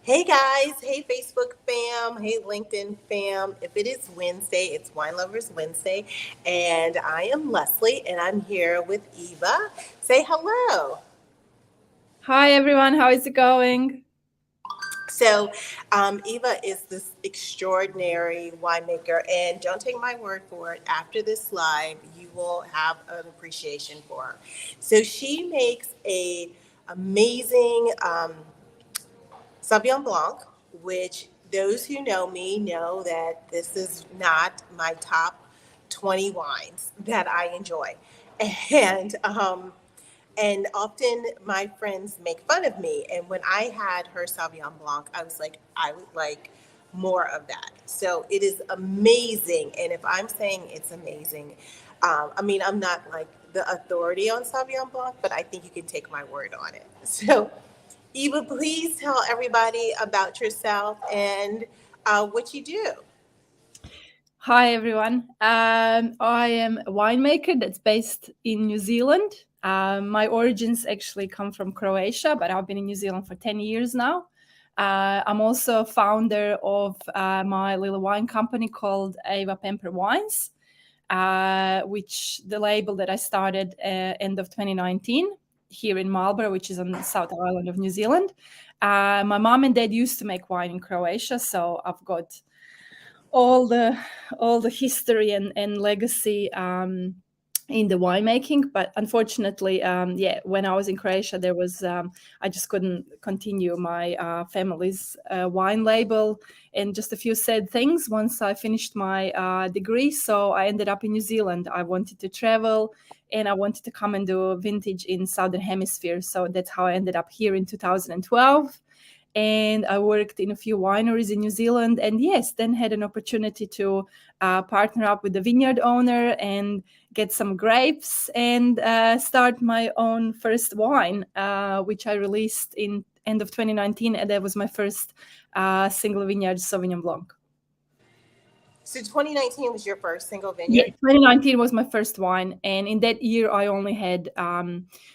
Hey guys, hey Facebook fam, hey LinkedIn fam. If it is Wednesday, it's Wine Lovers Wednesday, and I am Leslie, and I'm here with Eva. Say hello. Hi everyone, how is it going? So, Eva is this extraordinary winemaker, and don't take my word for it. After this live, you will have an appreciation for her. So, she makes a amazing Sauvignon Blanc, which those who know me know that this is not my top 20 wines that I enjoy. And and often my friends make fun of me. And when I had her Sauvignon Blanc, I was like, I would like more of that. So it is amazing. And if I'm saying it's amazing, I mean, I'm not like the authority on Sauvignon Blanc, but I think you can take my word on it. So Eva, please tell everybody about yourself and what you do. Hi everyone. I am a winemaker that's based in New Zealand. My origins actually come from Croatia, but I've been in New Zealand for 10 years now. I'm also founder of my little wine company called Ava Pemper Wines, which the label that I started end of 2019 here in Marlborough, which is on the South Island of New Zealand. My mom and dad used to make wine in Croatia, so I've got all the all the history and legacy in the winemaking. But unfortunately, yeah, when I was in Croatia, there was I just couldn't continue my family's wine label, and just a few sad things once I finished my degree. So I ended up in New Zealand. I wanted to travel, and I wanted to come and do vintage in Southern Hemisphere. So that's how I ended up here in 2012, and I worked in a few wineries in New Zealand. And yes, then had an opportunity to partner up with the vineyard owner and get some grapes and start my own first wine, which I released in end of 2019, and that was my first single vineyard Sauvignon Blanc. So 2019 was your first single Yeah, vineyard. 2019 was my first wine, and in that year I only had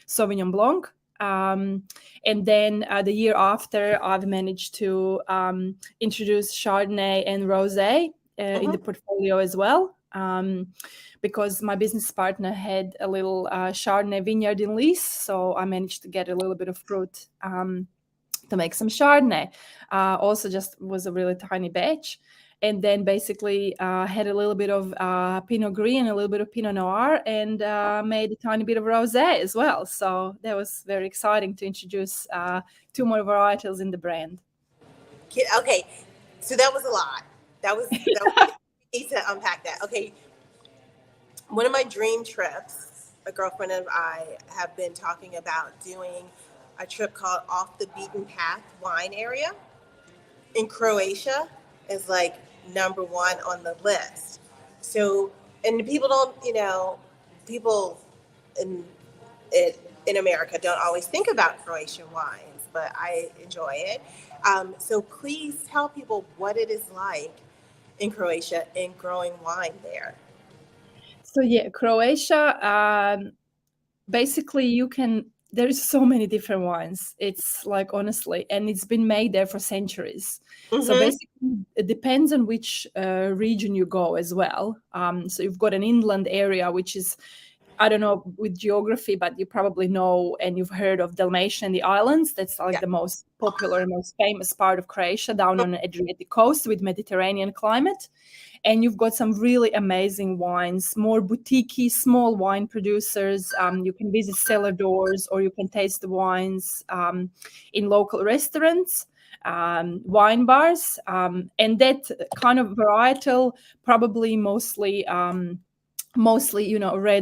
Sauvignon Blanc. And then the year after, I've managed to introduce Chardonnay and Rosé in the Mm-hmm. portfolio as well, because my business partner had a little Chardonnay vineyard in lease, so I managed to get a little bit of fruit to make some Chardonnay. Also, just was a really tiny batch. And then basically had a little bit of Pinot Gris and a little bit of Pinot Noir, and made a tiny bit of Rosé as well. So that was very exciting to introduce two more varietals in the brand. Okay, so that was a lot. That was we need to unpack that. Okay, one of my dream trips, a girlfriend and I have been talking about doing a trip called Off the Beaten Path Wine Area in Croatia is like number one on the list. So, and people don't, people in in America don't always think about Croatian wines, but I enjoy it. So please tell people what it is like in Croatia and growing wine there. So yeah, Croatia. Basically, you can. There's so many different wines. It's like honestly, and it's been made there for centuries. So Mm-hmm. basically, it depends on which region you go as well. So you've got an inland area, which is, I don't know with geography, but you probably know and you've heard of Dalmatia and the islands. That's like Yeah. the most popular and most famous part of Croatia, down on the Adriatic coast with Mediterranean climate. And you've got some really amazing wines, more boutique small wine producers. You can visit cellar doors, or you can taste the wines in local restaurants, wine bars, and that kind of varietal, probably mostly red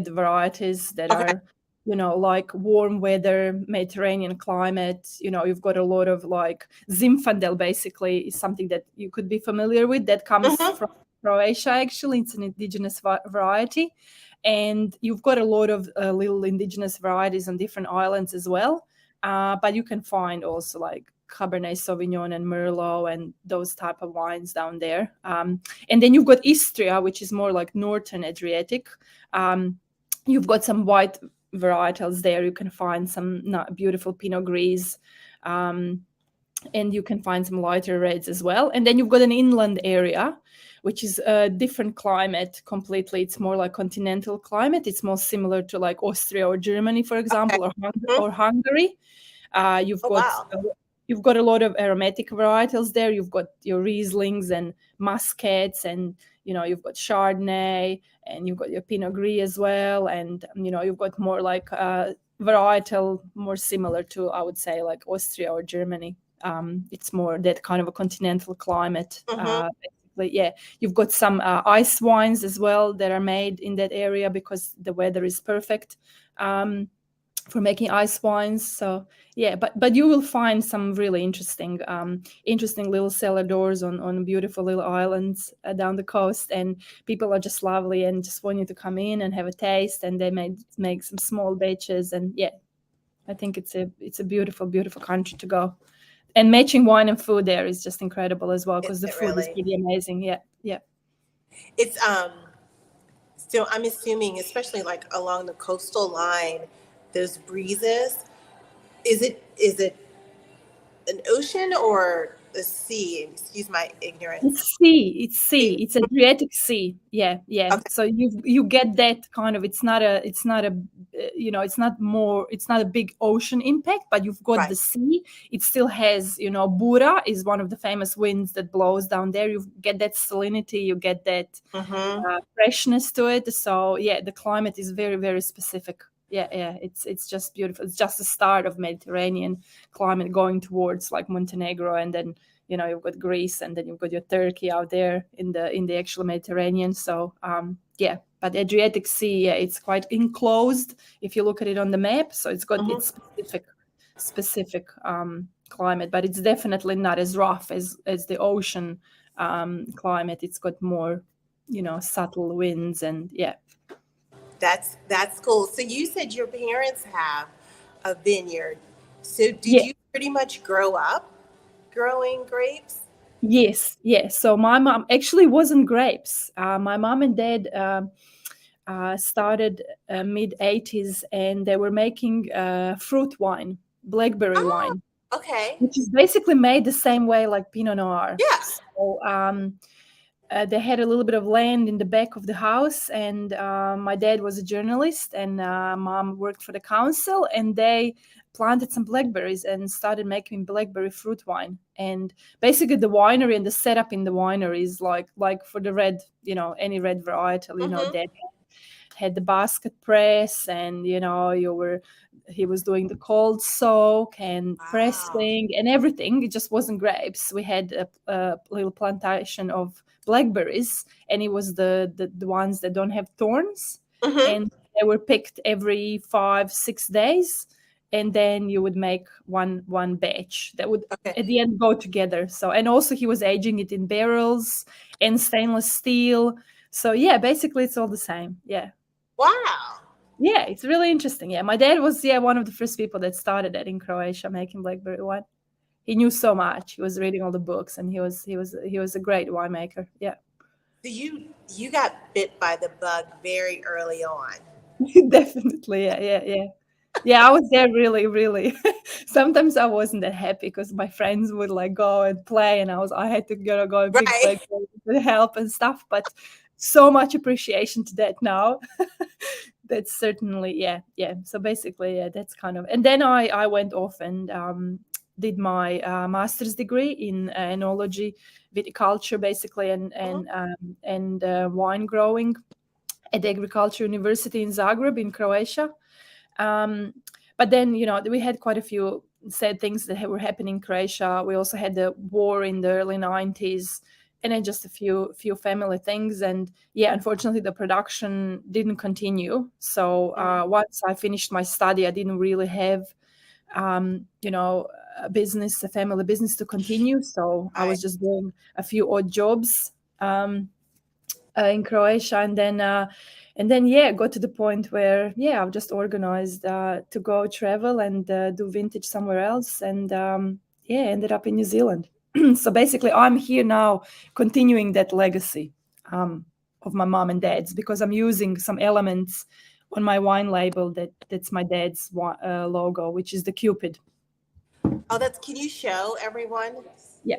varieties that Okay. are like warm weather Mediterranean climate. You've got a lot of like Zinfandel, basically is something that you could be familiar with, that comes Mm-hmm. from Croatia. Actually, it's an indigenous variety, and you've got a lot of little indigenous varieties on different islands as well. But you can find also like Cabernet Sauvignon and Merlot and those type of wines down there. And then you've got Istria, which is more like northern Adriatic. You've got some white varietals there. You can find some beautiful Pinot Gris. Um, and you can find some lighter reds as well. And then you've got an inland area, which is a different climate completely. It's more like continental climate. It's more similar to like Austria or Germany, for Okay. example, Mhm. or Hungary. You've Oh, got wow. you've got a lot of aromatic varietals there. You've got your Rieslings and Muscats, and you've got Chardonnay, and you've got your Pinot Gris as well, and you've got more like varietal, more similar to, I would say, like Austria or Germany. It's more that kind of a continental climate. Hmm. Basically, yeah. You've got some ice wines as well that are made in that area because the weather is perfect. For making ice wines. So yeah, but you will find some really interesting little cellar doors on beautiful little islands down the coast, and people are just lovely and just want you to come in and have a taste, and they make some small batches. And yeah, I think it's a beautiful country to go. And matching wine and food there is just incredible as well, Is because the it food is really? pretty amazing. Yeah, yeah. It's still, I'm assuming, especially like along the coastal line, those breezes. Is it an ocean or the sea? Excuse my ignorance. It's sea. It's Sea. sea. It's Adriatic Sea. Yeah, yeah. Okay. So you get that kind of. It's not a big ocean impact, but you've got Right. the sea. It still has, Bura is one of the famous winds that blows down there. You get that salinity. You get that Mm-hmm. freshness to it. So yeah, the climate is very, very specific. Yeah, yeah. It's just beautiful. It's just the start of Mediterranean climate going towards like Montenegro, and then you've got Greece, and then you've got your Turkey out there in the actual Mediterranean. So yeah, but Adriatic Sea, yeah, it's quite enclosed if you look at it on the map. So it's got its Mm-hmm. specific climate, but it's definitely not as rough as the ocean climate. It's got more subtle winds, and yeah. That's cool. So you said your parents have a vineyard. So did Yeah. you pretty much grow up growing grapes? Yes, yes. So my mom actually wasn't grapes. My mom and dad started mid 80s, and they were making fruit wine, blackberry Oh, wine, okay. which is basically made the same way like Pinot Noir. Yeah. So they had a little bit of land in the back of the house, and my dad was a journalist, and mom worked for the council, and they planted some blackberries and started making blackberry fruit wine. And basically the winery and the setup in the winery is like for the red, any red varietal, Mm-hmm. that had the basket press, and he was doing the cold soak and Wow. pressing and everything. It just wasn't grapes. We had a little plantation of blackberries, and it was the ones that don't have thorns, Mm-hmm. and they were picked every 5-6 days, and then you would make one batch that would Okay. at the end go together. So, and also he was aging it in barrels and stainless steel. So yeah, basically it's all the same. Yeah. Wow. Yeah, it's really interesting. Yeah, my dad was one of the first people that started that in Croatia, making blackberry wine. He knew so much. He was reading all the books, and he was a great winemaker. Yeah. So you got bit by the bug very early on. Definitely. Yeah, yeah, yeah. Yeah, I was there really, really. Sometimes I wasn't that happy because my friends would like go and play, and I had to go and pick Right. blackberries and help and stuff. But so much appreciation to that now. That's certainly, yeah, yeah. So basically, yeah, that's kind of. And then I went off and did my master's degree in enology, viticulture, basically, Mhm. and wine growing at the Agriculture University in Zagreb in Croatia. Um, but then, we had quite a few sad things that were happening in Croatia. We also had the war in the early 90s, and then just a few family things. And yeah, unfortunately, the production didn't continue. So Mhm. once I finished my study, I didn't really have, a family business to continue. So I Right. was just doing a few odd jobs. In Croatia, and then yeah, got to the point where I've just organized to go travel and do vintage somewhere else, and ended up in New Zealand. So basically, I'm here now, continuing that legacy of my mom and dad's, because I'm using some elements on my wine label that's my dad's logo, which is the Cupid. Oh, can you show everyone? Yeah.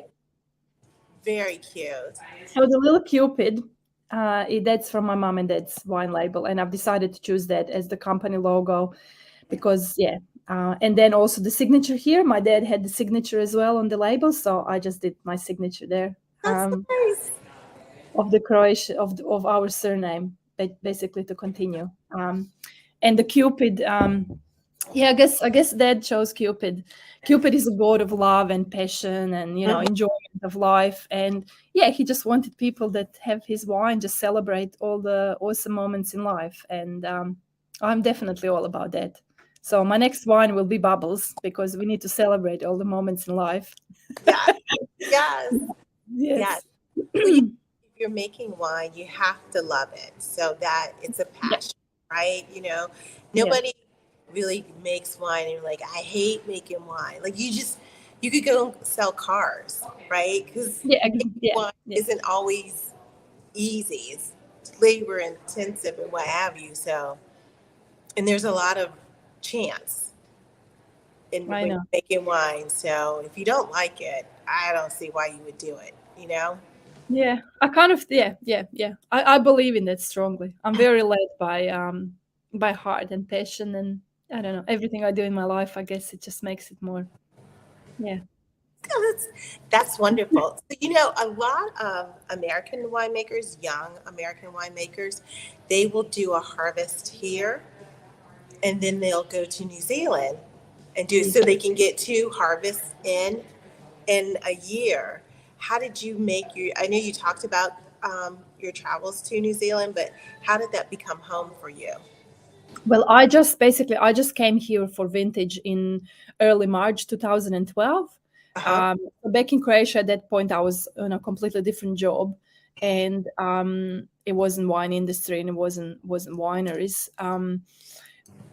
Very cute. So the little Cupid, that's from my mom and dad's wine label, and I've decided to choose that as the company logo because, yeah. And then also the signature here. My dad had the signature as well on the label, so I just did my signature there. That's nice. Of the Croatian of our surname, basically to continue. And the Cupid, yeah, I guess Dad chose Cupid. Cupid is a god of love and passion and Mhm. enjoyment of life. And yeah, he just wanted people that have his wine just celebrate all the awesome moments in life. And I'm definitely all about that. So my next wine will be Bubbles because we need to celebrate all the moments in life. Yes, yes, yes. Yes. Well, if you're making wine, you have to love it so that it's a Yeah. passion, right? Yeah. Nobody really makes wine and you're like, I hate making wine. Like you could go and sell cars, right? Because Yeah. making Yeah. wine Yeah. isn't always easy. It's labor intensive and what have you. So, and there's a lot of chance I when you're know. making wine. So if you don't like it, I don't see why you would do it, you know? Yeah, I kind of yeah. I believe in that strongly. I'm very led by heart and passion and I don't know, everything I do in my life, I guess it just makes it more. Yeah. Oh, that's wonderful. So, a lot of American winemakers, young American winemakers, they will do a harvest here and then they'll go to New Zealand and do so they can get two harvests in a year. How did you make I know you talked about your travels to New Zealand, but how did that become home for you? Well, I just came here for vintage in early March 2012. Uh-huh. So back in Croatia at that point, I was in a completely different job, and it wasn't wine industry and it wasn't wineries.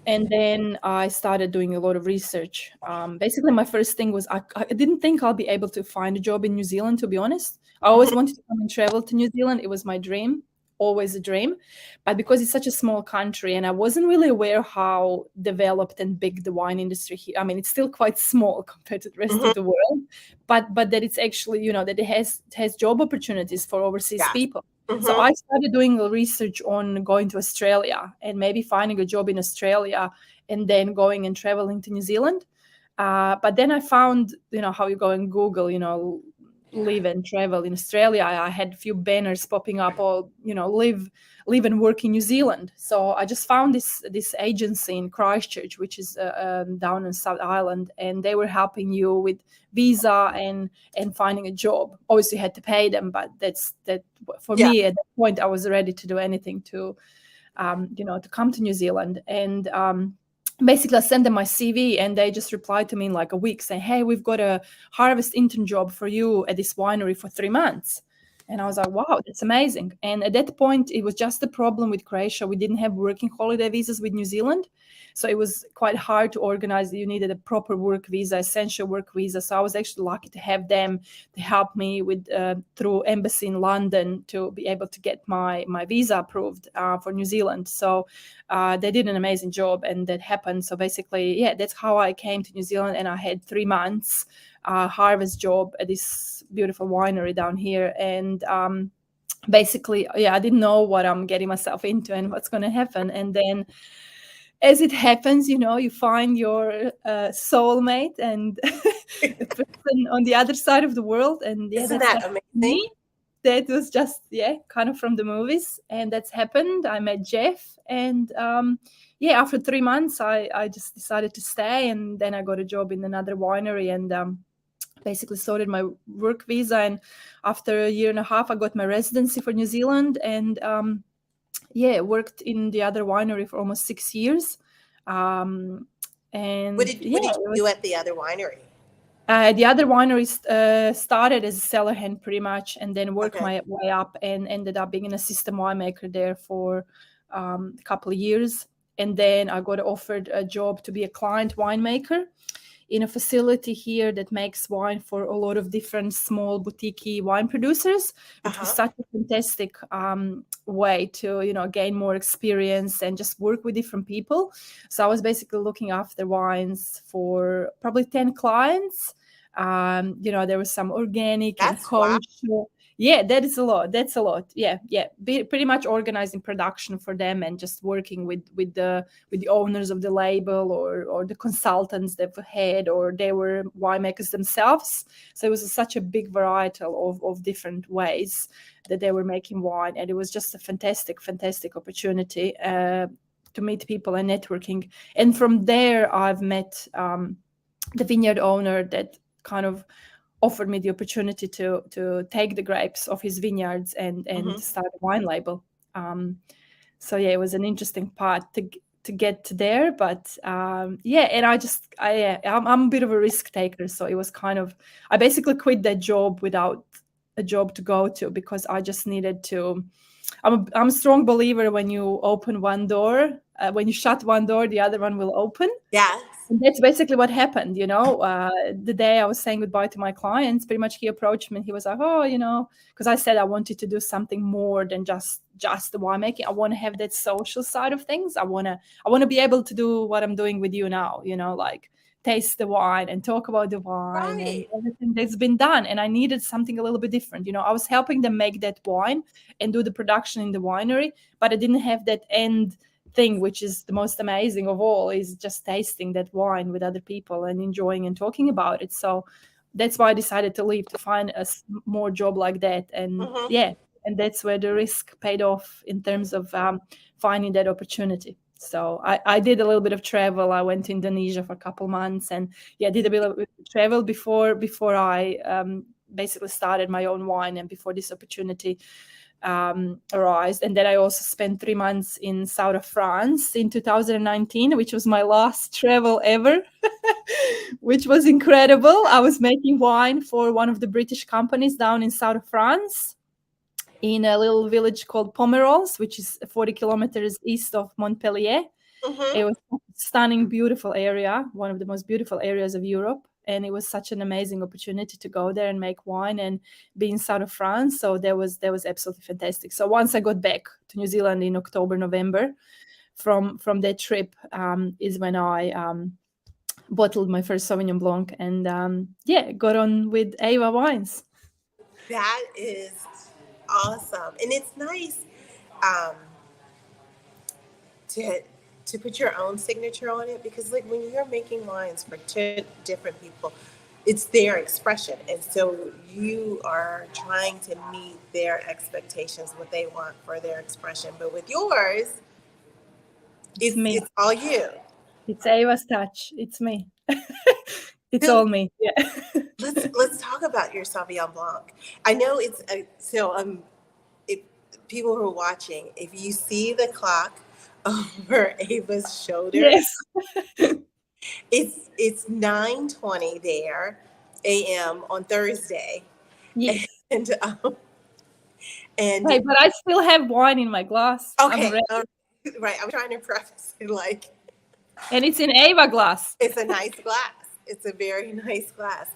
And then I started doing a lot of research. Basically, my first thing was I didn't think I'll be able to find a job in New Zealand, to be honest. I always wanted to come and travel to New Zealand. It was my dream, always a dream. But because it's such a small country and I wasn't really aware how developed and big the wine industry here. I mean, it's still quite small compared to the rest Hmm. of the world, but that it's actually, that it has job opportunities for overseas Yes. people. So Hmm. I started doing a research on going to Australia and maybe finding a job in Australia and then going and traveling to New Zealand. But then I found, how you go and Google, live and travel in Australia. I had a few banners popping up, or live and work in New Zealand. So I just found this agency in Christchurch, which is down in South Island, and they were helping you with visa and finding a job. Obviously, you had to pay them, but that for Yeah. me at that point, I was ready to do anything to come to New Zealand. And basically, I sent them my CV, and they just replied to me in like a week saying, "Hey, we've got a harvest intern job for you at this winery for 3 months." And I was like, wow, that's amazing. And at that point, it was just a problem with Croatia. We didn't have working holiday visas with New Zealand. So it was quite hard to organize. You needed a proper work visa, essential work visa. So I was actually lucky to have them to help me with through embassy in London to be able to get my visa approved for New Zealand. So they did an amazing job, and that happened. So basically, yeah, that's how I came to New Zealand, and I had 3 months harvest job at this beautiful winery down here. And basically, yeah, I didn't know what I'm getting myself into and what's going to happen. And then as it happens, you find your soulmate and the person on the other side of the world. And yeah, Isn't that's that happened to amazing? me. That was just, yeah, kind of from the movies. And that's happened. I met Jeff. And yeah, after 3 months, I just decided to stay. And then I got a job in another winery and basically sorted my work visa. And after a year and a half, I got my residency for New Zealand. And yeah, worked in the other winery for almost 6 years. Um, What and did yeah, what did it you was do at the other winery? the other wineries started as a cellar hand pretty much, and then worked Okay. my way up and ended up being an assistant winemaker there for a couple of years. And then I got offered a job to be a client winemaker in a facility here that makes wine for a lot of different small boutique wine producers, which was such a fantastic way to, you know, gain more experience and just work with different people. So I was basically looking after wines for probably 10 clients. You know, there was some organic and kosher. Yeah, that is a lot. That's a lot. Yeah, yeah. Pretty much organizing production for them and just working with the owners of the label or the consultants they've had, or they were winemakers themselves. So it was such a big variety of different ways that they were making wine, and it was just a fantastic opportunity to meet people and networking. And from there, I've met the vineyard owner that kind of offered me the opportunity to take the grapes of his vineyards and start a wine label. So yeah, it was an interesting part to get to there, but yeah, and I'm a bit of a risk taker, so it was kind of, I basically quit that job without a job to go to, because I just needed to. I'm a strong believer, when you open one door, when you shut one door, the other one will open. Yes. And that's basically what happened, you know. The day I was saying goodbye to my clients, pretty much he approached me and he was like, oh, you know, because I said I wanted to do something more than just the winemaking. I want to have that social side of things. I want to be able to do what I'm doing with you now, you know, like taste the wine and talk about the wine and everything that's been done. And I needed something a little bit different. You know, I was helping them make that wine and do the production in the winery, but I didn't have that end thing, which is the most amazing of all, is just tasting that wine with other people and enjoying and talking about it. So that's why I decided to leave, to find a more job like that. And yeah, and that's where the risk paid off in terms of finding that opportunity. So I did a little bit of travel. I went to Indonesia for a couple months, and yeah, did a bit of travel before I basically started my own wine, and before this opportunity arose. And then I also spent 3 months in south of France in 2019, which was my last travel ever, which was incredible. I was making wine for one of the British companies down in south of France, in a little village called Pomerols, which is 40 kilometers east of Montpellier. It was a stunning, beautiful area, one of the most beautiful areas of Europe. And it was such an amazing opportunity to go there and make wine and be in south of France. So that was absolutely fantastic. So once I got back to New Zealand in October, November, from that trip is when I bottled my first Sauvignon Blanc, and yeah, got on with Ava Wines. That is awesome, and it's nice to put your own signature on it, because like when you're making wines for two different people, it's their expression, and so you are trying to meet their expectations, what they want for their expression. But with yours, it's all you. It's Ava's touch. It's me. It's all me. Yeah. Let's talk about your Sauvignon Blanc. I know it's if people who are watching, if you see the clock over Ava's shoulder, yes, it's 9:20 there a.m. on Thursday. Yes. And hey, but I still have wine in my glass. Okay, right. I'm trying to preface it like, and it's in Ava glass. It's a nice glass. It's a very nice glass.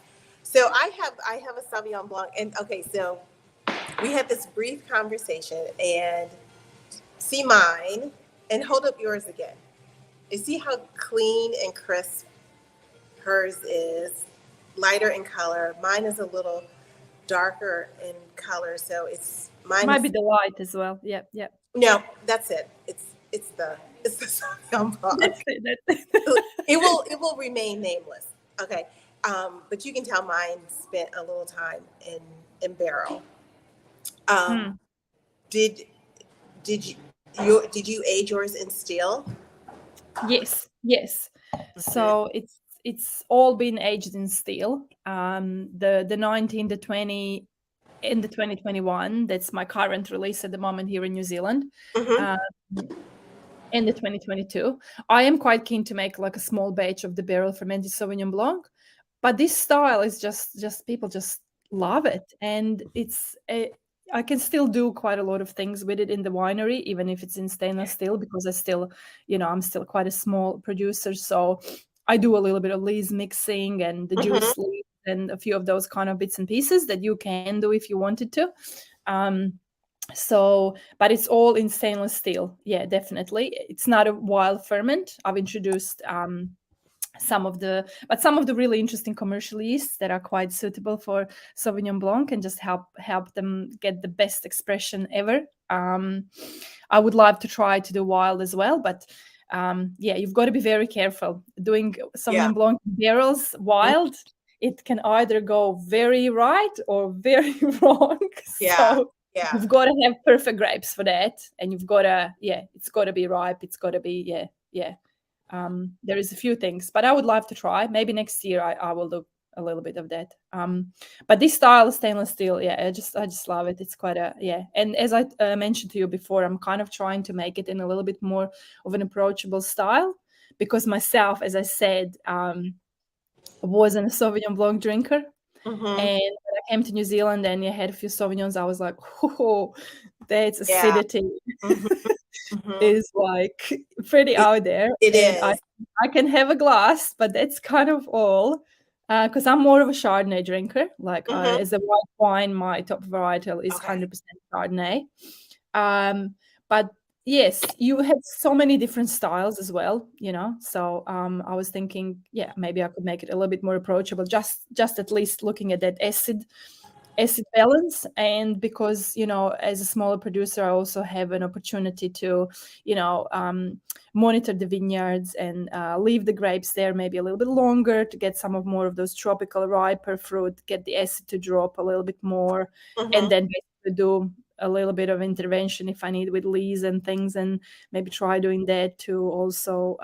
So I have a Sauvignon Blanc, and okay, so we had this brief conversation, and see mine, and hold up yours again. You see how clean and crisp hers is, lighter in color. Mine is a little darker in color, so mine might be the light as well. Yep. No, that's it. It's the Sauvignon Blanc. That's it. It will remain nameless. Okay, but you can tell mine spent a little time in barrel. Did you age yours in still? Yes. So it's all been aged in still. The 19, the 20, and the 2021. That's my current release at the moment here in New Zealand. And the 2022. I am quite keen to make like a small batch of the barrel fermented Sauvignon Blanc, but this style is just people just love it, and I can still do quite a lot of things with it in the winery, even if it's in stainless steel, because I'm still quite a small producer. So I do a little bit of lees mixing and the juice lees and a few of those kind of bits and pieces that you can do if you wanted to. So, but it's all in stainless steel. Yeah, definitely. It's not a wild ferment. I've introduced some of the really interesting commercial yeasts that are quite suitable for Sauvignon Blanc and just help them get the best expression ever. I would love to try to do wild as well, but yeah, you've got to be very careful doing Sauvignon Blanc barrels wild. It can either go very right or very wrong. So you've got to have perfect grapes for that, and you've got to it's got to be ripe. It's got to be there is a few things, but I would love to try. Maybe next year I will do a little bit of that. But this style of stainless steel, I just love it. It's quite and as I mentioned to you before, I'm kind of trying to make it in a little bit more of an approachable style, because myself, as I said, wasn't a Sauvignon Blanc drinker. And when I came to New Zealand and you had a few Sauvignons, I was like, oh, that's acidity. Is like pretty out there. It is. I can have a glass, but that's kind of all. Because I'm more of a Chardonnay drinker. Like as a white wine, my top varietal is 100% Chardonnay. But yes, you have so many different styles as well, you know. So I was thinking, maybe I could make it a little bit more approachable, just at least looking at that acid balance. And because, you know, as a smaller producer, I also have an opportunity to, you know, monitor the vineyards and leave the grapes there maybe a little bit longer to get some of more of those tropical riper fruit, get the acid to drop a little bit more, and then basically do a little bit of intervention if I need with lees and things, and maybe try doing that to also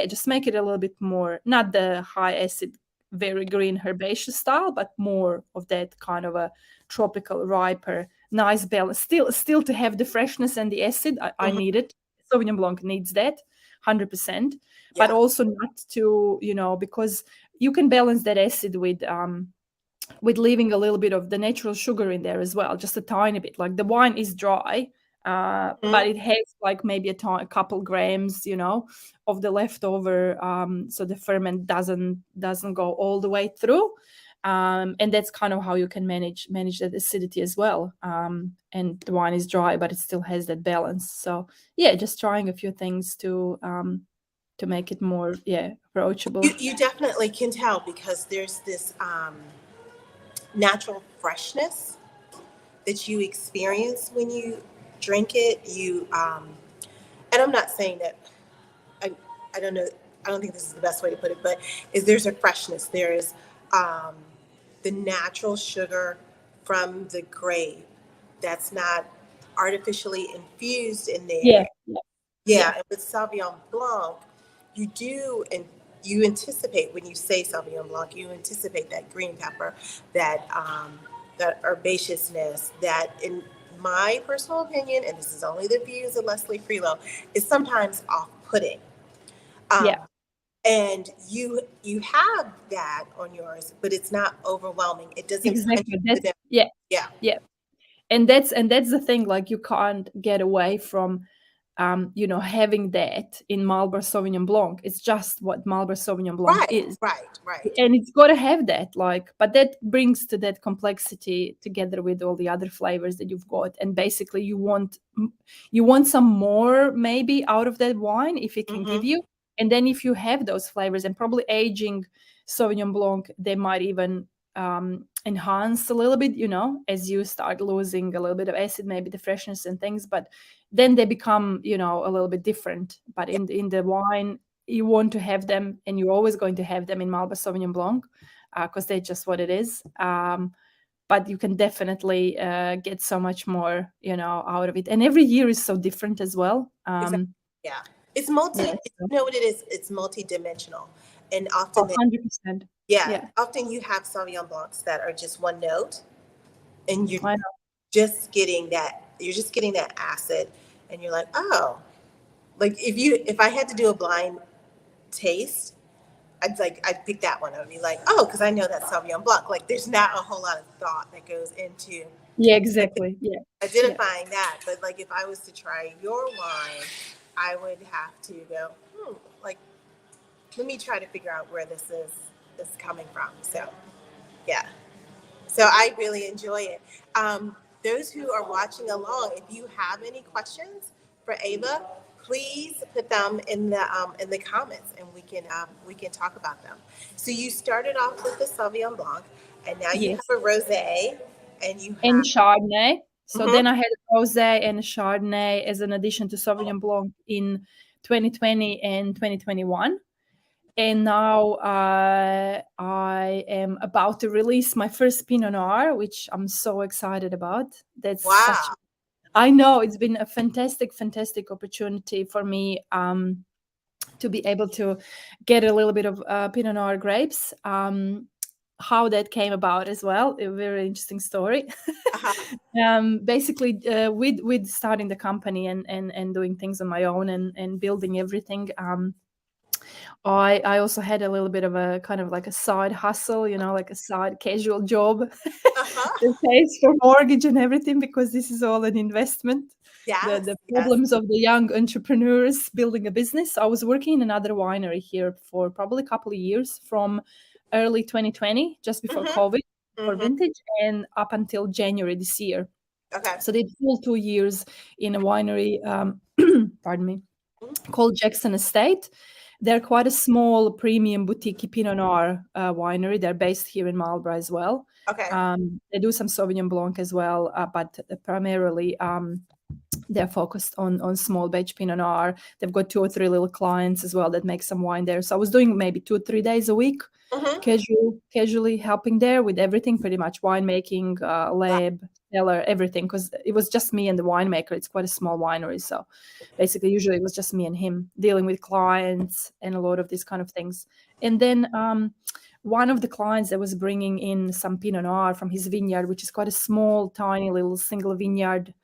just make it a little bit more, not the high acid, very green herbaceous style, but more of that kind of a tropical riper, nice balance. Still to have the freshness and the acid. I need it. Sauvignon Blanc needs that 100%, but also not to, you know, because you can balance that acid with leaving a little bit of the natural sugar in there as well, just a tiny bit. Like the wine is dry, but it has like maybe a couple grams, you know, of the leftover, so the ferment doesn't go all the way through, and that's kind of how you can manage that acidity as well. And the wine is dry, but it still has that balance. So just trying a few things to make it more approachable. You definitely can tell, because there's this natural freshness that you experience when you drink it. And I'm not saying that, I don't know, I don't think this is the best way to put it, but there's a freshness. There is the natural sugar from the grape that's not artificially infused in there. And with Sauvignon Blanc, you do, and you anticipate, when you say Sauvignon Blanc, you anticipate that green pepper, that herbaceousness, that, in my personal opinion, and this is only the views of Leslie Freelo, is sometimes off-putting. And you have that on yours, but it's not overwhelming. It doesn't exactly. And that's the thing. Like, you can't get away from you know, having that in Marlborough Sauvignon Blanc. It's just what Marlborough Sauvignon Blanc is. Right. And it's got to have that, like, but that brings to that complexity together with all the other flavors that you've got. And basically you want some more maybe out of that wine, if it can give you. And then if you have those flavors, and probably aging Sauvignon Blanc, they might even enhance a little bit, you know, as you start losing a little bit of acid, maybe the freshness and things, but then they become, you know, a little bit different. But in the wine, you want to have them, and you're always going to have them in Marlborough Sauvignon Blanc, because they're just what it is. But you can definitely get so much more, you know, out of it. And every year is so different as well. Exactly. It's multi. You know what it is? It's multi-dimensional, and often 100%. Often you have Sauvignon Blancs that are just one note, and you're just getting that. You're just getting that acid, and you're like, oh, like if I had to do a blind taste, I'd pick that one. I'd be like, oh, because I know that's Sauvignon Blanc. Like, there's not a whole lot of thought that goes into exactly identifying that. But like, if I was to try your wine, I would have to go, like, let me try to figure out where this is coming from. So yeah. So I really enjoy it. Those who are watching along, if you have any questions for Ava, please put them in the comments, and we can talk about them. So you started off with the Sauvignon Blanc, and now you Yes. have a rosé, and you And have. Chardonnay. So Mhm. then I had a rosé and a Chardonnay as an addition to Sauvignon Blanc in 2020 and 2021. And now I am about to release my first Pinot Noir, which I'm so excited about. That's such, Wow. I know it's been a fantastic, fantastic opportunity for me to be able to get a little bit of Pinot Noir grapes. How that came about as well, a very interesting story. Uh-huh. Basically, with starting the company and doing things on my own and building everything. I also had a little bit of a kind of like a side hustle, like a side casual job Uh-huh. that pays for mortgage and everything, because this is all an investment. The, Yes. the Yes. problems of the young entrepreneurs building a business. I was working in another winery here for probably a couple of years, from early 2020, just before Mm-hmm. COVID, for Mm-hmm. vintage, and up until January this year. Okay. So did full 2 years in a winery, pardon me, called Jackson Estate. They're quite a small premium boutique Pinot Noir winery. They're based here in Marlborough as well. Okay. They do some Sauvignon Blanc as well, but primarily they're focused on small batch Pinot Noir. They've got 2 or 3 little clients as well that make some wine there. So I was doing maybe 2 or 3 days a week, Mm-hmm. casually helping there with everything, pretty much winemaking, lab, cellar, everything, because it was just me and the winemaker. It's quite a small winery, so basically usually it was just me and him dealing with clients and a lot of these kind of things. And then one of the clients that was bringing in some Pinot Noir from his vineyard, which is quite a small, tiny little single vineyard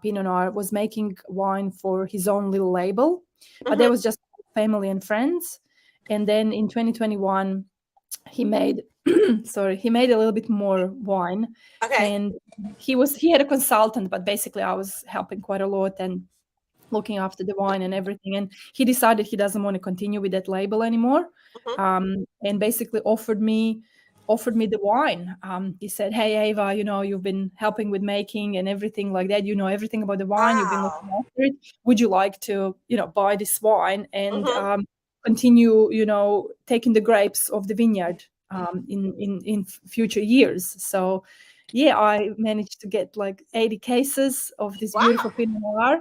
Pinot Noir, was making wine for his own little label, but Mm-hmm. there was just family and friends. And then in 2021, he made he made a little bit more wine. Okay. And he had a consultant, but basically I was helping quite a lot and looking after the wine and everything. And he decided he doesn't want to continue with that label anymore, Mm-hmm. and basically offered me the wine. He said, "Hey, Ava, you've been helping with making and everything like that. You know everything about the wine. You've been looking Wow. after it. Would you like to, buy this wine and Mm-hmm. continue, taking the grapes of the vineyard in future years?" So, yeah, I managed to get like 80 cases of this Wow. beautiful Pinot Noir.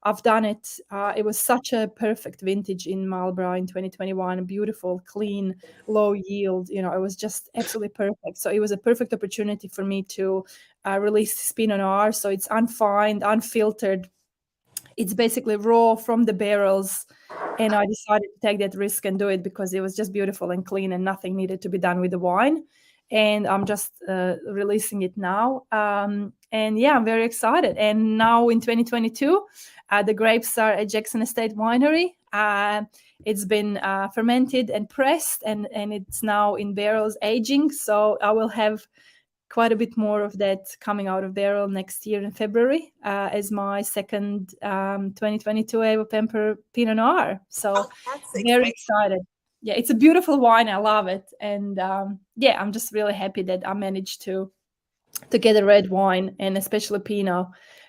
I've done it. It was such a perfect vintage in Marlborough in 2021. Beautiful, clean, low yield. It was just absolutely perfect. So it was a perfect opportunity for me to release this Pinot Noir. So it's unfined, unfiltered. It's basically raw from the barrels. And I decided to take that risk and do it because it was just beautiful and clean and nothing needed to be done with the wine. And I'm just releasing it now. And yeah, I'm very excited. And now in 2022, the grapes are at Jackson Estate Winery. It's been fermented and pressed, and it's now in barrels aging. So I will have quite a bit more of that coming out of barrel next year in February as my second 2022 Ava Pemper Pinot Noir. So Oh, that's very exciting. excited. Yeah, it's a beautiful wine. I love it. And yeah, I'm just really happy that I managed to get a red wine and especially Pinot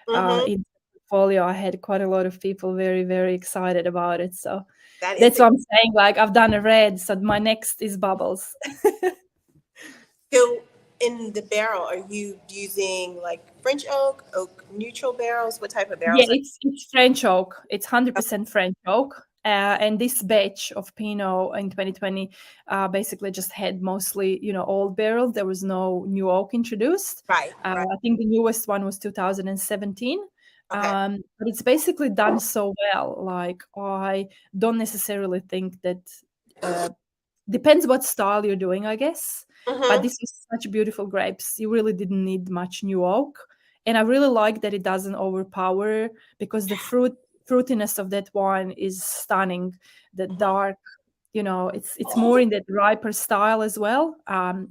Mm-hmm. in the portfolio. I had quite a lot of people very, very excited about it. So That is that's what I'm saying. Like, I've done a red, so my next is bubbles. so. In the barrel, are you using like French oak neutral barrels? What type of Yeah, barrels are? it's French oak. It's 100% French oak. And this batch of Pinot in 2020 basically just had mostly, old barrels. There was no new oak introduced. Right. I Right. think the newest one was 2017. Okay. But it's basically done so well. Like, I don't necessarily think that depends what style you're doing, I guess. But Mm-hmm. this is such beautiful grapes. You really didn't need much new oak. And I really like that it doesn't overpower, because the fruitiness of that wine is stunning. The Mm-hmm. dark it's more in that riper style as well.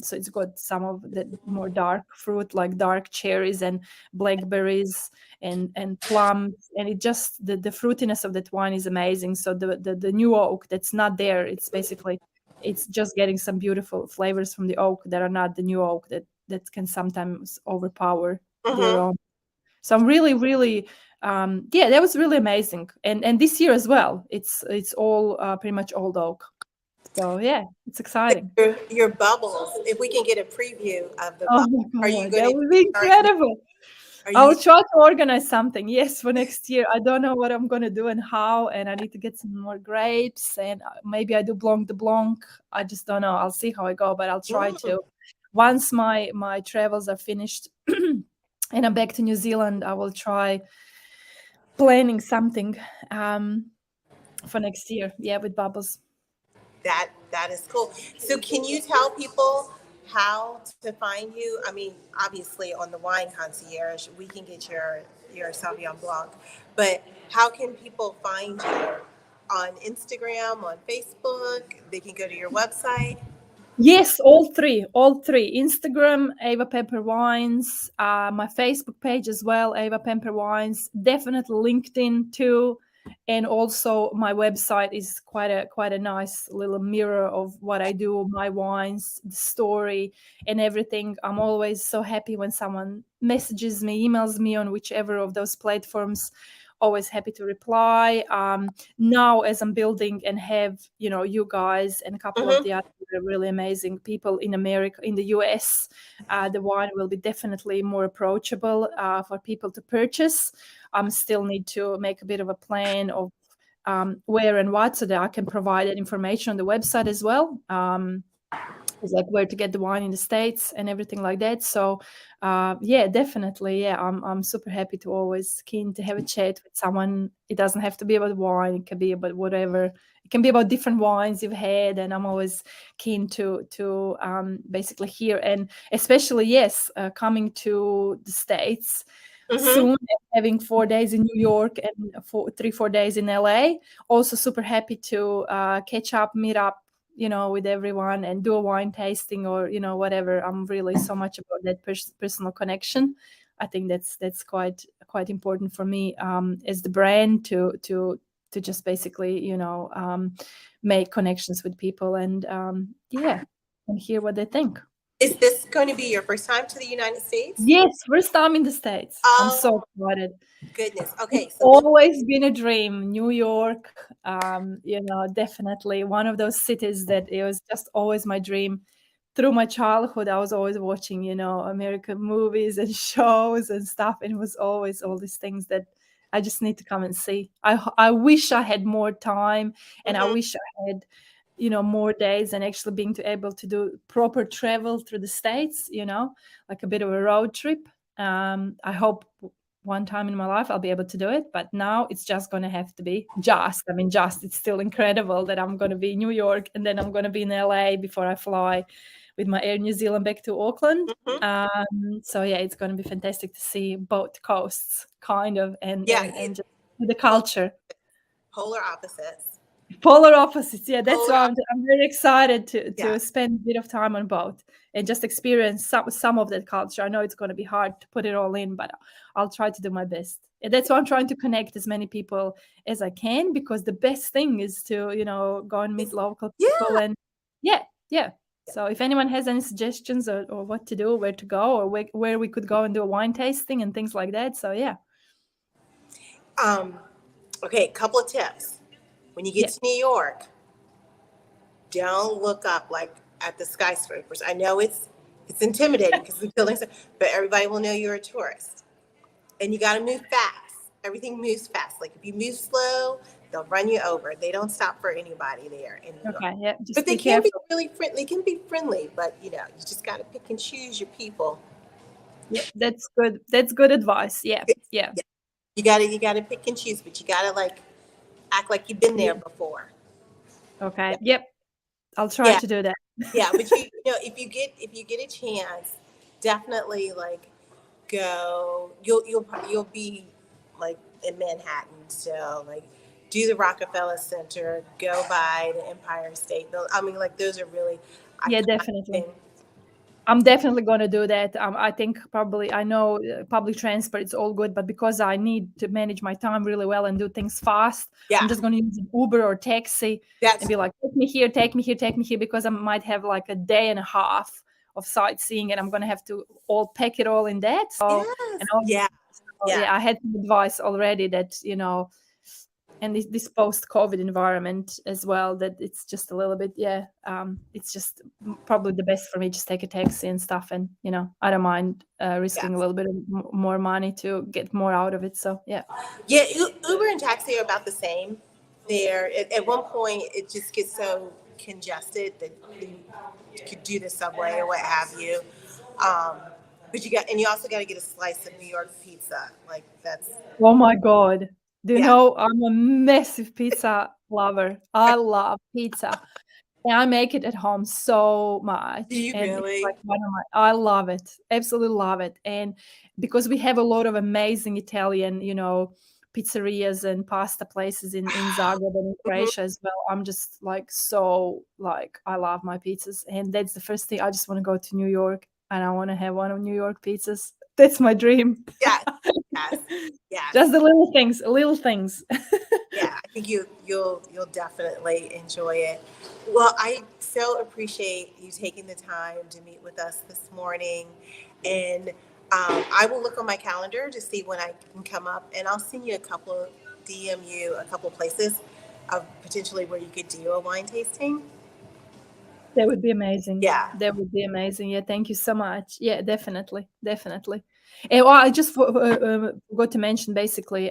So it's got some of the more dark fruit, like dark cherries and blackberries and plums, and it just the fruitiness of that wine is amazing. So the new oak that's not there, it's just getting some beautiful flavors from the oak that are not the new oak that can sometimes overpower the Mm-hmm. aroma. So I'm really, really, yeah, that was really amazing. And this year as well, it's all pretty much old oak. So yeah, it's exciting. Your bubbles. If we can get a preview of the Oh bubbles, my are you God, going that to would be start? incredible. Are I you? will try to organize something, yes, for next year. I don't know what I'm going to do and how, and I need to get some more grapes, and maybe I do Blanc de Blanc. I just don't know. I'll see how I go, but I'll try to. Once my travels are finished and I'm back to New Zealand, I will try planning something for next year. Yeah, with bubbles. That is cool. So can you tell people how to find you? I mean, obviously on the Wine Concierge, we can get your Sauvignon Blanc, but how can people find you on Instagram, on Facebook? They can go to your website. Yes, all three, all three. Instagram, Ava Pepper Wines, my Facebook page as well, Ava Pepper Wines, definitely LinkedIn too. And also my website is quite a nice little mirror of what I do, my wines, the story and everything. I'm always so happy when someone messages me, emails me on whichever of those platforms. Always happy to reply. Now as I'm building and have, you guys and a couple of Mm-hmm. the other really amazing people in America, in the US, the wine will be definitely more approachable for people to purchase. Still need to make a bit of a plan of where and what, so that I can provide that information on the website as well. It's like where to get the wine in the States and everything like that. So yeah, definitely. Yeah, I'm super happy to always keen to have a chat with someone. It doesn't have to be about wine. It can be about whatever. It can be about different wines you've had, and I'm always keen to basically hear. And especially, yes, coming to the States Mm-hmm. soon, and having 4 days in New York and 4 days in LA. Also, super happy to catch up, meet up, with everyone and do a wine tasting or, whatever. I'm really so much about that personal connection. I think that's quite important for me as the brand to just basically, make connections with people and yeah, and hear what they think. Is this going to be your first time to the United States? Yes, first time in the States. I'm so Oh excited. goodness. It's Okay, so let always been a dream. New York, definitely one of those cities that it was just always my dream. Through my childhood, I was always watching, American movies and shows and stuff, and it was always all these things that I just need to come and see. I wish I had more time, and I Mhm. wish I had, more days and actually being able to do proper travel through the States, like a bit of a road trip. I hope one time in my life I'll be able to do it, but now it's just going to have to be it's still incredible that I'm going to be in New York and then I'm going to be in LA before I fly with my Air New Zealand back to Auckland. Mhm. So yeah, it's going to be fantastic to see both coasts kind of and Yeah, and just the culture. polar opposites. Polar opposites. Yeah, that's Polar. why I'm very excited to Yeah. spend a bit of time on both and just experience some of that culture. I know it's going to be hard to put it all in, but I'll try to do my best. And that's why I'm trying to connect as many people as I can, because the best thing is to, go and meet local people Yeah. and yeah, yeah. So if anyone has any suggestions or what to do, where to go, or where we could go and do a wine tasting and things like that. So yeah, Um, okay, couple of tips. When you get yeah. to New York, don't look up like at the skyscrapers. I know it's intimidating because the buildings, but everybody will know you're a tourist. And you got to move fast. Everything moves fast. Like if you move slow, they'll run you over. They don't stop for anybody there in New York. Okay, yeah. But Just they be can be careful. really friendly. They can be friendly, but you just got to pick and choose your people. Yeah, that's good. That's good advice. Yeah, yeah. Yeah. You gotta pick and choose, but you gotta like act like you've been Yeah. there before. Okay. Yep. I'll try Yeah, to do that. yeah. But if you get a chance, definitely like go. You'll be like in Manhattan, so like do the Rockefeller Center, go by the Empire State Building. I mean, like those are really Yeah, iconic definitely. things. I'm definitely going to do that. I think probably I know public transport is all good, but because I need to manage my time really well and do things fast, Yeah, I'm just going to use an Uber or taxi and that's be like, take me here, take me here, take me here, because I might have like a day and a half of sightseeing, and I'm going to have to all pack it all in that. So, and yes, all, yeah, so, yeah, yeah, I had some advice already that and this post-COVID environment as well, that it's just a little bit, it's just probably the best for me, just take a taxi and stuff, and I don't mind risking a yes. little bit of more money to get more out of it. So yeah. Yeah, Uber and taxi are about the same. There, at one point, it just gets so congested that you could do the subway or what have you. Um, but you also got to get a slice of New York pizza. Like that's Oh my God. Do you yeah. know I'm a massive pizza lover? I love pizza. And I make it at home so Do much. you And it's like really? I love it. Absolutely love it. And because we have a lot of amazing Italian, pizzerias and pasta places in Zagreb and in Mhm. Croatia as well. I'm just like so like I love my pizzas. And that's the first thing. I just want to go to New York and I want to have one of New York pizzas. That's my dream. Yes, yes, yes. Just the little things, little things. Yeah, I think you'll definitely enjoy it. Well, I so appreciate you taking the time to meet with us this morning, and I will look on my calendar to see when I can come up, and I'll send you DM you a couple places of potentially where you could do a wine tasting. That would be amazing. Yeah, That would be amazing. Yeah, thank you so much. Yeah, definitely, definitely. And well, I just forgot to mention basically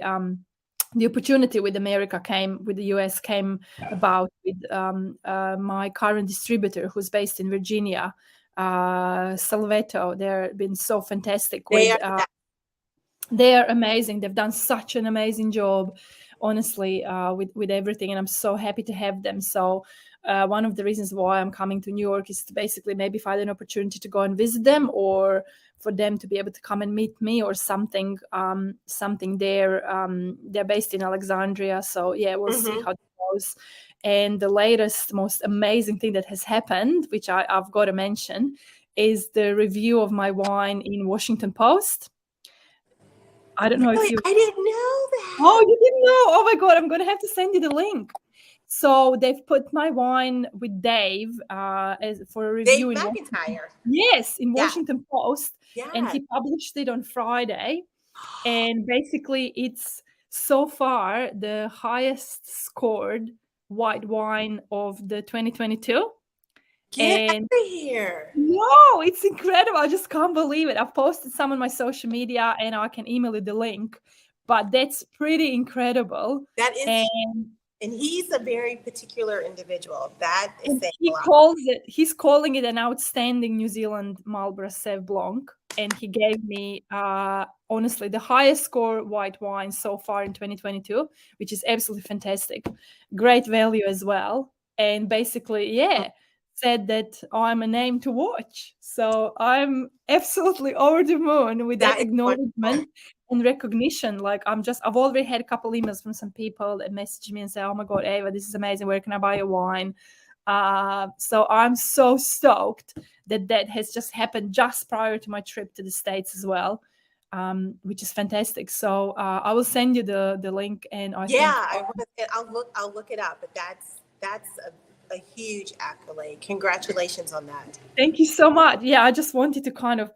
the opportunity with America came with the US came about with my current distributor who's based in Virginia, Salvetto. They've been so fantastic they with are. That, they are amazing. They've done such an amazing job, honestly, with everything, and I'm so happy to have them. So, one of the reasons why I'm coming to New York is to basically maybe find an opportunity to go and visit them, or for them to be able to come and meet me, or something. Something there. They're based in Alexandria, so yeah, we'll see hmm how it goes. And the latest, most amazing thing that has happened, which I've got to mention, is the review of my wine in Washington Post. I don't know if Really, you. I didn't know Oh, that. you didn't know? Oh my God, I'm gonna have to send you the link. So they've put my wine with Dave as for a review Dave in Washington. McIntyre. Yes, in Yeah, Washington Post, and yeah. he published it on Friday. And basically, it's so far the highest scored white wine of the 2022. Get out And of here. no, it's incredible. I just can't believe it. I've posted some on my social media and I can email you the link. But that's pretty incredible. That is And And he's a very particular individual. That is and saying a he lot. calls it he's calling it an outstanding New Zealand Marlborough Sauv Blanc. And he gave me honestly the highest score white wine so far in 2022, which is absolutely fantastic. Great value as well. And basically, yeah, said that I'm a name to watch. So I'm absolutely over the moon with that That is wonderful. acknowledgement and recognition. Like I've already had a couple emails from some people that message me and say, "Oh my God, Ava, this is amazing. Where can I buy a wine?" So I'm so stoked that has just happened just prior to my trip to the States as well, which is fantastic. So I will send you the link, and I Yeah, think I want to. I'll look it up. But that's a huge accolade. Congratulations on that. thank you so much. Yeah, I just wanted to kind of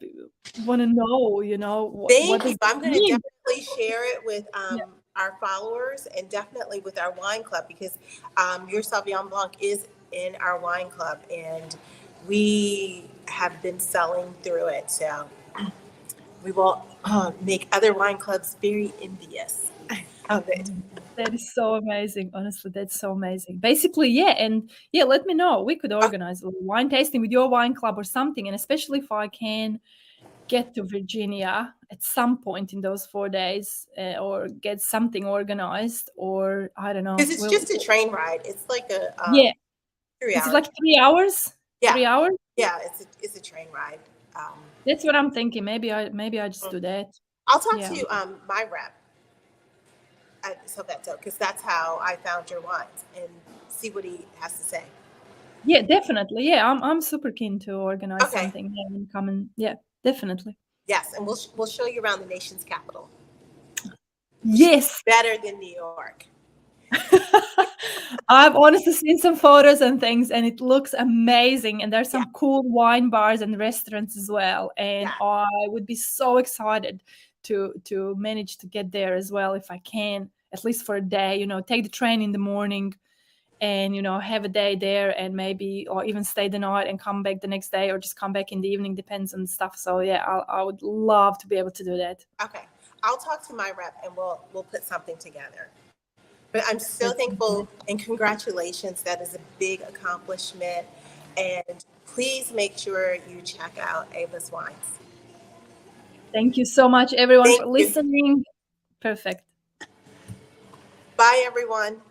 want to know, what Thank you. does I'm it going to mean? definitely share it with Yeah. our followers and definitely with our wine club because your Sauvignon Blanc is in our wine club and we have been selling through it. So we will make other wine clubs very envious of it. That is so amazing. Honestly, that's so amazing. Basically, yeah, and yeah, let me know. We could Oh, organize a little wine tasting with your wine club or something. And especially if I can get to Virginia at some point in those 4 days, or get something organized, or I don't know. because it's just a train ride. It's like a Yeah, 3 is it hour. like 3 hours? Yeah, 3 hours? yeah. It's a train ride. Um, That's what I'm thinking. Maybe I just do that. I'll talk Yeah. to my rep at Salvetto, because that's how I found your wines, and see what he has to say. Yeah, definitely. Yeah, I'm super keen to organize Okay. something and come and yeah, definitely. Yes, and we'll show you around the nation's capital. Yes. Better than New York. I've honestly seen some photos and things, and it looks amazing. And there's Yeah. some cool wine bars and restaurants as well. And Yeah. I would be so excited to manage to get there as well if I can, at least for a day. You know, take the train in the morning, and have a day there, and maybe or even stay the night and come back the next day, or just come back in the evening. Depends on stuff. So yeah, I would love to be able to do that. Okay. I'll talk to my rep and we'll put something together. But I'm so thankful and congratulations. That is a big accomplishment. And please make sure you check out Ava's Wines. Thank you so much, everyone, Thank for you. listening. Perfect. Bye, everyone.